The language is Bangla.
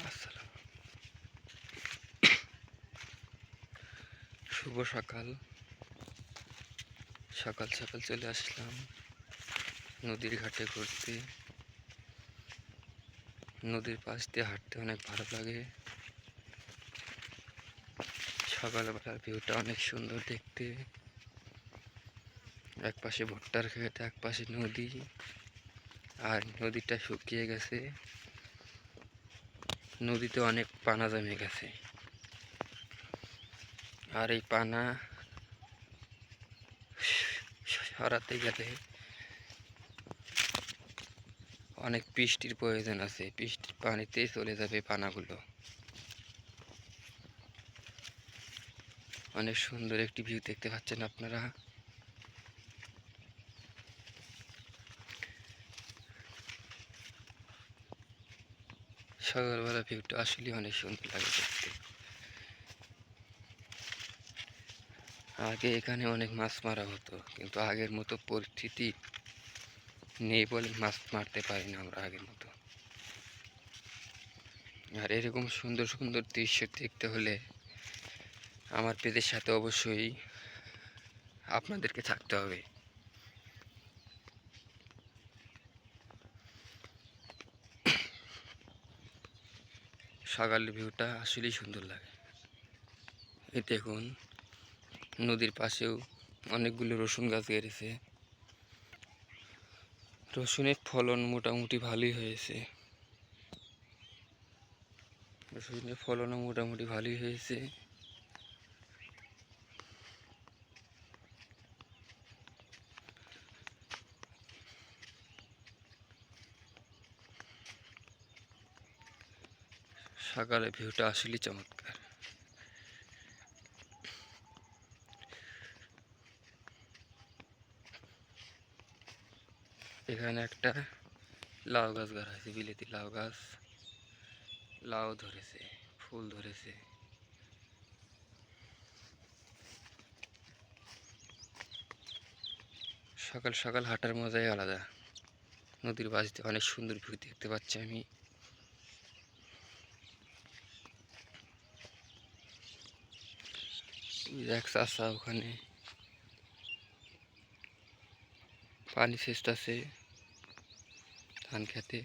আসসালাম, শুভ সকাল। সকাল সকাল চলে আসলাম নদীর ঘাটে ঘুরতে। নদীর পাশ দিয়ে হাঁটতে অনেক ভালো লাগে। সকালবেলার ভিউটা অনেক সুন্দর দেখতে। এক পাশে ভুট্টার ক্ষেত, এক পাশে নদী, আর নদীটা শুকিয়ে গেছে। নদীতে অনেক পানা জমে গেছে, আর এই পানা সরাতে গেলে অনেক বৃষ্টির প্রয়োজন আছে। বৃষ্টির পানিতেই চলে যাবে পানাগুলো। অনেক সুন্দর একটি ভিউ দেখতে পাচ্ছেন আপনারা। সকালবেলা ভিউটা আসলে অনেক সুন্দর লাগে দেখতে। আগে এখানে অনেক মাছ মারা হতো, কিন্তু আগের মতো পরিস্থিতি নেই বলে মাছ মারতে পারি না আমরা আগের মতো। আর এরকম সুন্দর সুন্দর দৃশ্য দেখতে হলে আমার পেজের সাথে অবশ্যই আপনাদেরকে থাকতে হবে। সকালের ভিউটা আসলেই সুন্দর লাগে। এই দেখুন, নদীর পাশেও অনেকগুলো রসুন গাছ গেড়েছে। রসুনের ফলন মোটামুটি ভালোই হয়েছে। রসুনের ফলনও মোটামুটি ভালোই হয়েছে। সকালের ভিউটা আসলেই চমৎকার। এখানে একটা লাউ গাছ গাড়া হয়েছে, বিলেতি লাউ গাছ। লাউ ধরেছে, ফুল ধরেছে। সকাল সকাল হাঁটার মজাই আলাদা। নদীর পাশ দিয়ে অনেক সুন্দর ভিউ দেখতে পাচ্ছি আমি। এক চাষা ওখানে পানি সেচতেছে ধান খেতে।